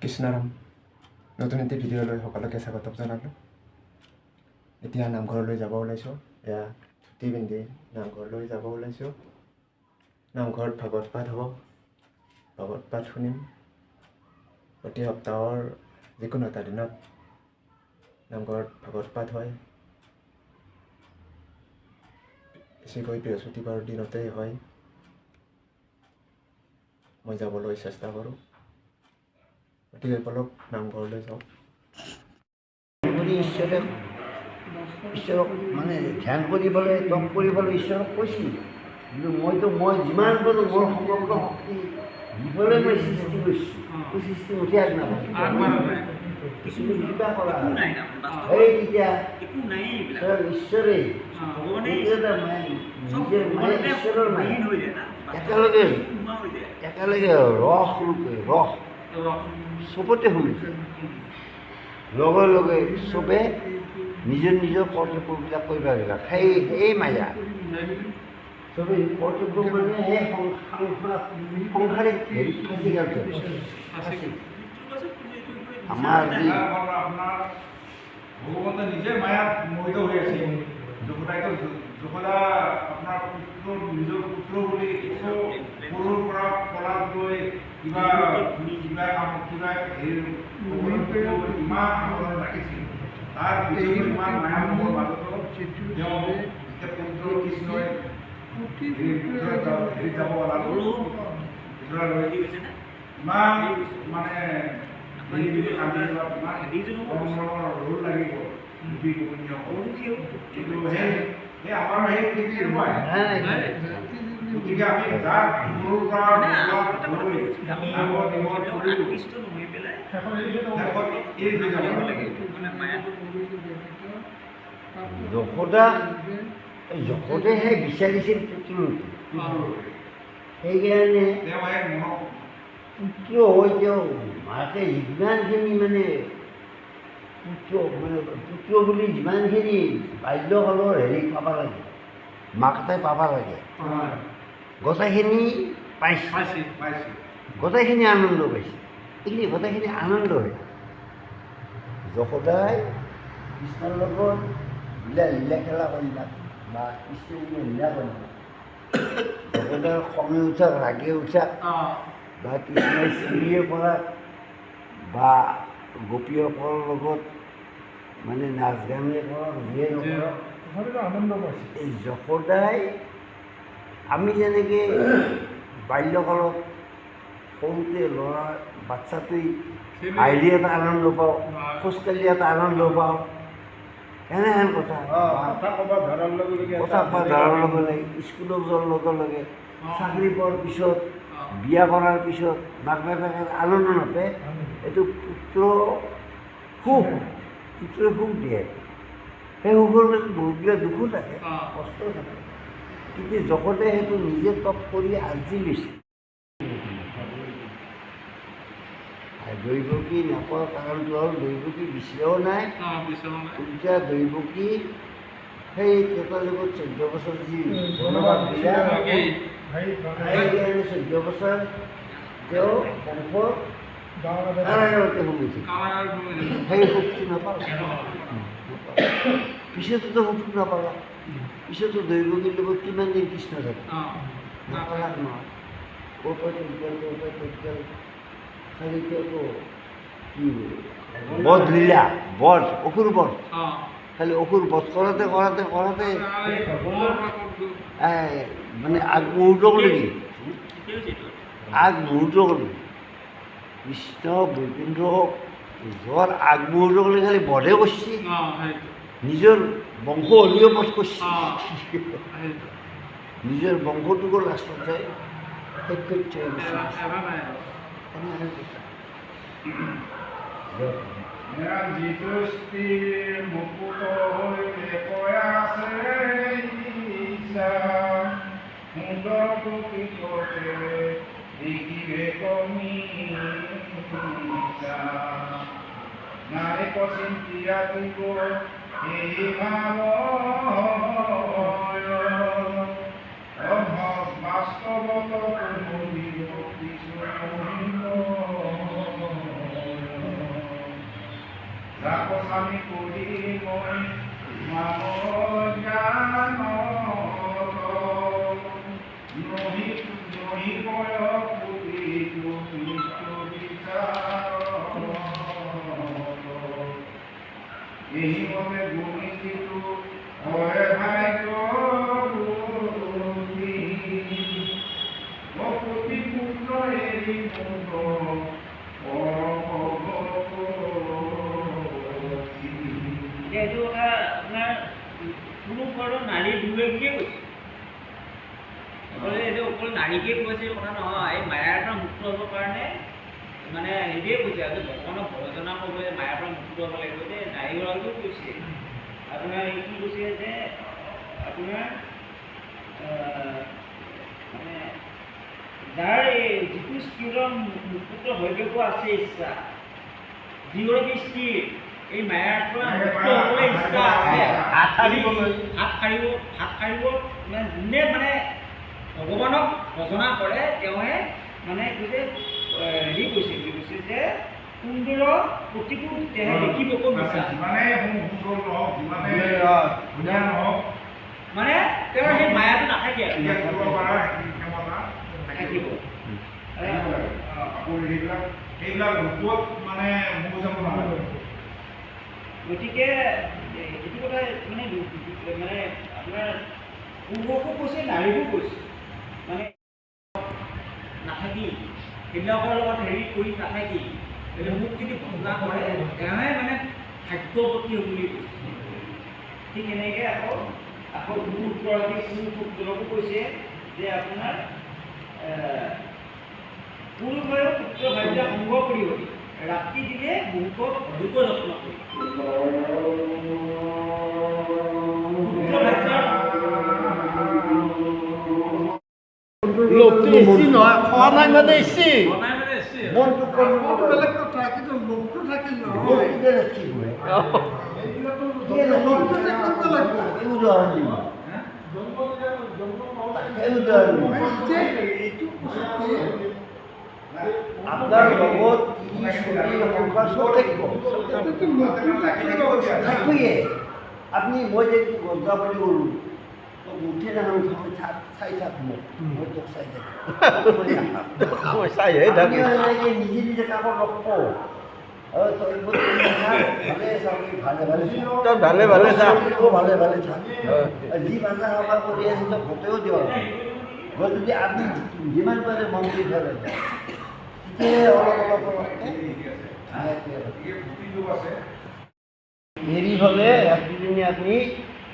কৃষ্ণৰাম নতুন এটি ভিডিঅ'লৈ সকলোকে স্বাগতম জনালোঁ। এতিয়া নামঘৰলৈ যাব ওলাইছোঁ। এয়া ধুতি পিন্ধি নামঘৰলৈ যাব ওলাইছোঁ। নামঘৰত ভাগৱত পাঠ হ'ব। ভাগৱত পাঠ শুনিম। প্ৰতি সপ্তাহৰ যিকোনো এটা দিনত নামঘৰত ভাগৱত পাঠ হয়। বেছিকৈ বৃহস্পতিবাৰৰ দিনতেই হয়। মই যাবলৈ চেষ্টা কৰোঁ। গতিকে বলক নামঘৰলৈ যাওঁ। ঈশ্বৰক মানে ধ্যান কৰিবলৈ তপ কৰিবলৈ ঈশ্বৰক কৈছিল, কিন্তু মই যিমান পাৰোঁ মোৰ সমগ্ৰ শক্তি দিবলৈ মই সৃষ্টি কৰিছোঁ। সৃষ্টি উঠি কিছু কিবা কৰা সেই তেতিয়া ঈশ্বৰে ঈশ্বৰৰ মায়া একেলগে ৰস ৰূপে ৰস চবতে শুনিছে। লগে লগে চবে নিজৰ নিজৰ কৰ্তব্যবিলাক কৰিব লাগিব। সেই মায়া চবে কৰ্তব্য মানে সেই সংসাৰিক হেৰি ফাঁচি গৈছে। আমাৰ যি ভগৱন্তে নিজে মায়াত মোহিত হৈ আছে। যশোদা আপোনাৰ নিজৰ পুত্ৰ বুলি সৰুৰ পৰা পলাত গৈ কিবা ইমান আন্দোলন ৰাখিছিল। তাৰ পিছত ইমান মায়ামোহৰ মাজতো তেওঁ যেতিয়া পুত্ৰ কৃষ্ণই হেৰিত যাব ইমান মানে ৰোল লাগিব কিন্তু সেই আমাৰ সেই পৃথিৱীৰ নহয়। গতিকে আমি যাক সৰুৰ পৰা যশোদাহে বিচাৰিছিল পুত্ৰটো। সেইকাৰণে পুত্ৰ হৈ তেওঁ মাকে যিমানখিনি মানে পুত্ৰ বুলি যিমানখিনি বাল্যকালৰ হেৰি পাব লাগে, মাকহঁতে পাব লাগে, গোটেইখিনি পাইছে। গোটেইখিনি আনন্দ পাইছে। এইখিনি গোটেইখিনি আনন্দ হয়। যশোদাই কৃষ্ণৰ লগত লীলা খেলা কৰিলাক বা কৃষ্ণই লীলা কৰিলাক। যশোদাৰ খঙে উঠাক, ৰাগে উঠাক বা কৃষ্ণই চিৰিয়ে পৰা বা গোপীসকলৰ লগত মানে নাচ গানে কৰক যিয়ে নকৰক আনন্দ পাইছে। এই যশোদাই আমি যেনেকৈ বাল্যকালত সৰুতে ল'ৰা বাচ্চাটোৱে হাঁহিলে এটা আনন্দ পাওঁ, খোজকাঢ়ি এটা আনন্দ পাওঁ, এনেহেন কথা ধৰাৰ লগে লগে স্কুলত যোৱাৰ লগে লগে চাকৰি পোৱাৰ পিছত বিয়া কৰাৰ পিছত মাক বাপেকে আনন্দ নাপায়। এইটো পুত্ৰই সুখ দিয়ে। সেই সুখৰ মাজত বহুতবিলাক দুখো থাকে, কষ্ট থাকে। কিন্তু যশোদাই সেইটো নিজে তপ কৰি আজি লৈছে। দৈৱকী নাপোৱাৰ কাৰণটো হ'ল দৈৱকী বিচৰাও নাই। উল্টা দৈৱকী সেই ত্ৰেতা যুগত 14 বছৰ যি বনবাস দিলে, সেইকাৰণে 14 বছৰ তেওঁ বংশ কাৰাগাৰতে সোমাইছিল। সেই সুখটো নাপালে। পিছতোতো সুখটো নাপালা। পিছতো দৈৱকীৰ লগত কিমান দিন কৃষ্ণ থাকে নাপালাক নহয়। ক'ৰ পৰা তৎকাল খালি তেওঁতো কি বধ লীলা, বধ অসুৰ বধ, খালি অসুৰ বধ কৰাতে মানে আগমুহূৰ্তলৈকে কৃষ্ণ বৈকুণ্ঠ যোৱাৰ আগমুহূৰ্তলৈকে খালি বধে কৰিছে। নিজৰ বংশ হ'লেও বধ কৰিছে। নিজৰ বংশটোকো লাষ্টত যায় শেষ মুকুত হৈ কয়া আছে দেখিবে কমি নারে চিন্তিয়া দিব এই ভাব বাস্তবত ৰাপচামি কৰি মই মানৱ নহিময় প্ৰতিটো বিচাৰ এইমতে গুণিতো হয় ভাগ্য প্ৰতি পুত্ৰ এৰি এইটো কথা আপোনাৰ কোনো ঘৰৰ নাৰী বুলিয়ে কৈছে এইটো অকল নাৰীকে কৈছে কথা নহয় এই মায়াৰ পৰা মুক্ত হ'বৰ কাৰণে মানে হেৰিয়ে কৈছে আৰু ভগৱানক ভজনা কৰিব যে মায়াৰ পৰা মুক্ত হ'ব লাগিব যে নাৰীগৰাকীও কৈছে আপোনাৰ কি কৈছে যে আপোনাৰ মানে যাৰ যিটো স্ত্ৰীৰ মুক্ত হৈব আছে ইচ্ছা যিগৰাকী স্ত্ৰীৰ এই মায়াৰ পৰা মুক্ত হ'বলৈ ইচ্ছা আছে হাত সাৰিব মানে যোনে মানে ভগৱানক ভজনা কৰে তেওঁহে মানে কৈছে হেৰি কৈছে বুলি কৈছে যে সুন্দৰ প্ৰতিটো দেহে দেখিবকো বিচাৰে যিমানে সুন্দৰ নহওক যিমানে ধুনীয়া নহওক মানে তেওঁৰ সেই মায়াটো নাথাকে থাকিব সেইবিলাক ৰূপত মানে মোৰ যাব নালাগে গতিকে এইটো কথা মানে মানে আপোনাৰ পুৰুষকো কৈছে নাৰীকো কৈছে মানে নাথাকি সেইবিলাকৰ লগত হেৰি কৰি নাথাকি মোক যদি ভজনা কৰে তেওঁহে মানে ভাগ্যৱতী হ'ব বুলি কৈছে ঠিক এনেকৈ আকৌ পুৰুষগৰাকী কৈছে যে আপোনাৰ পুৰুষ হৈ পুত্ৰ ভাৰ্য সংগ কৰি হ'ল ৰাতি দিলে মুখক অধিক যত্ন কৰি লোকটো বেছি নহয় খোৱা নাই মানে বেছি মনটো বেলেগ কথা কিন্তু লোকটো থাকিল নহয় উদাহৰণ দিব এইটো কৈছে আপনার লগত সংসার সব থাকবো থাকবে আপনি মই যে গজ্জা বুলি করুন তো উঠে না চাই থাকবো মই তোক চাই থাকবো নিজে নিজে কাপড় রাখবো ভালে ভালে থাক যি ভাষা সভা কৰি আছে তো ভোটেও দিব যদি আপনি যিমান পাৰে মন্ত্ৰী ফেলে এৰি ফলে একদিনে আপনি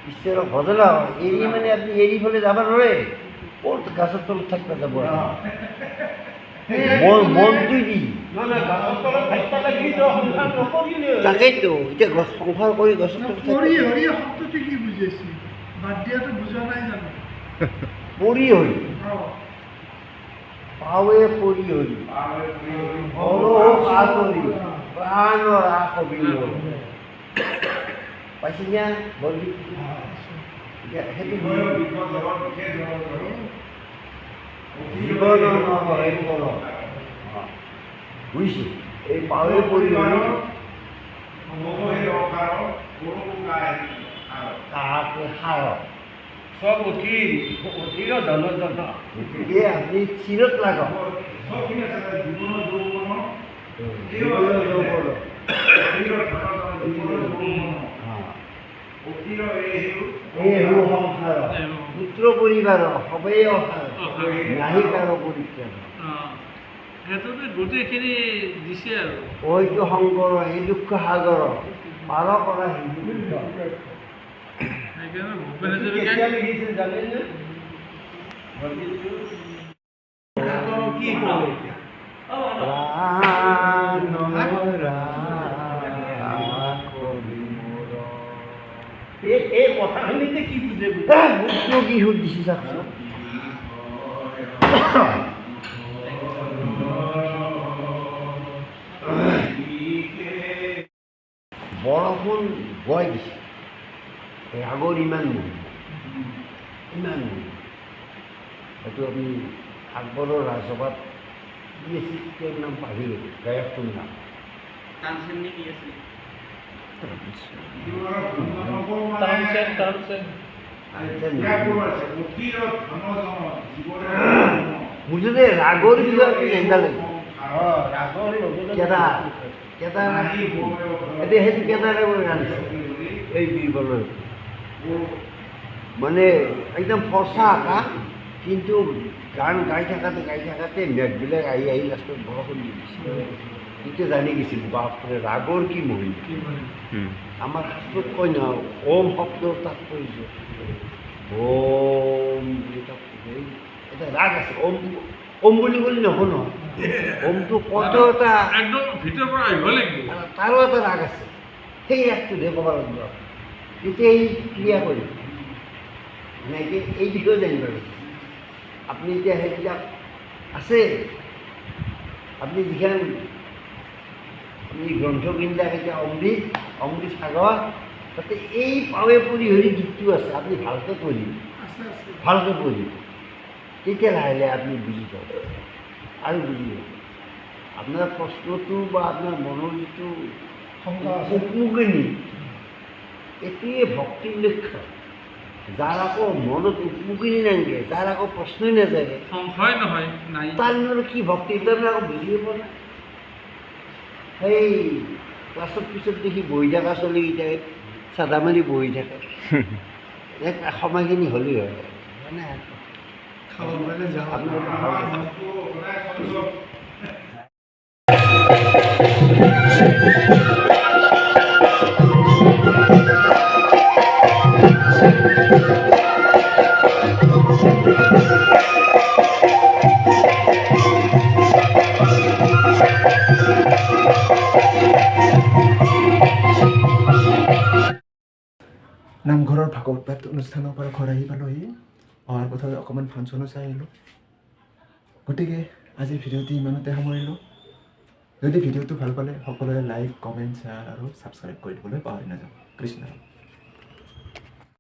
ঈশ্বৰৰ ভজনা হয় এৰি মানে আপনি এৰি ফলে যাব নোৱাৰে ক'ত গাছৰ তলত থাকিব যাব মনটো দি তাকেইতো এতিয়া গছ সংসাৰ কৰি গছৰ তলত হৰি হৰি শব্দটো কি বুজাইছে বাদ দিয়াটো বুজা নাই জানো পৰি হৰি পাৱে পৰি হৰি আতৰি প্ৰাণৰ আকবি পাইছিনা বৰগীত সেইটো জীৱন নহয় বুজিছে এই পাৱে পৰি হৰি তাহাকে সাৰ সব উঠিল ধন গতিকে আপনি চিৰত লাগক সবখিনি আছে জীৱনৰ যৌৱন এই সংসাৰ পুত্ৰ পৰিবাৰ সবেই অসাৰ নাহি কাৰো পৰিত্ৰাণ সেইটোতো গোটেইখিনি দিছে আৰু ঐক্য সংকৰ এই দুঃখ সাগৰ পাৰ কৰা হিন্দু সেইকাৰণে ভূপেন হাজৰিকাই লিখিছিল জানেনে কি হ'ল এই কথাখিনিতে কি বুজে কি সুধিছে চাওকচোন বৰষুণ গৈ দিছে এই আগৰ ইমান এইটো আমি আকবৰৰ ৰাজসভাত কি আছিল তেওঁৰ নাম পাহৰিলোঁ গায়কটোৰ নাম তানসেন নে কি আছিল বুঝলে ৰাগৰ বিষয় আপনি জানিব লাগিব কেদাৰ কেদাৰ এতিয়া সেইটো কেদাৰে জানিছে এই বীৰবলৰ মানে একদম ফৰ্চা আঁকা কিন্তু গান গাই থাকাতে মেঘবিলাক আহি লাষ্টত বৰষুণ দি দিছে তেতিয়া জানি গৈছিলোঁ বাপৰে ৰাগৰ কি মহিমা আমাৰ শাস্ত্ৰত কয় ন ওম শব্দৰ তাৎপৰ্য ওম বুলি এটা ৰাগ আছে ওম বুলি ক'লে নহ'ব নহয় ওমটো কত এটা একদম ভিতৰৰ পৰা আহিব লাগিব তাৰো এটা ৰাগ আছে সেই ৰাগটোহে ক'ব লাগিব তেতিয়া এই ক্ৰিয়া কৰিম এনেকৈ এই বিষয়ে জানিব লাগিব আপুনি এতিয়া সেইবিলাক আছে আপুনি যিখন আপুনি গ্ৰন্থবিলাক এতিয়া অমৃত সাগৰ তাতে এই পাৱে পৰি হৰি গীতটো আছে আপুনি ভালকৈ পঢ়িব ভালকৈ পঢ়িব তেতিয়া লাহে লাহে আপুনি বুজি পাব আৰু বুজি পাব আপোনাৰ প্ৰশ্নটো বা আপোনাৰ মনৰ যিটো উকমুকনি এইটোৱে ভক্তিৰ লক্ষ্য যাৰ আকৌ মনত উকমুকনি নাথাকে যাৰ আকৌ প্ৰশ্নই নাথাকে সংশয় নহয় নাই তাৰ মানে কি ভক্তি তাৰমানে আকৌ বুজিয়ে পোৱা নাই সেই ক্লাছত পিছত দেখি বহি থকা চলিকেইটাই চাদা মাৰি বহি থাকে সময়খিনি হ'লেই হয় মানে খাব পাৰিলে যাওঁ আপোনাৰ নামঘৰৰ ভাগৱত পাঠ অনুষ্ঠানৰ পৰা ঘৰ আহি পালোহি অহাৰ কথা অকণমান ফাংচনো চাই আহিলোঁ গতিকে আজিৰ ভিডিঅ'টি ইমানতে সামৰিলোঁ যদি ভিডিঅ'টো ভাল পালে সকলোৱে লাইক কমেণ্ট শ্বেয়াৰ আৰু ছাবস্ক্ৰাইব কৰি দিবলৈ পাহৰি নাযাওঁ কৃষ্ণ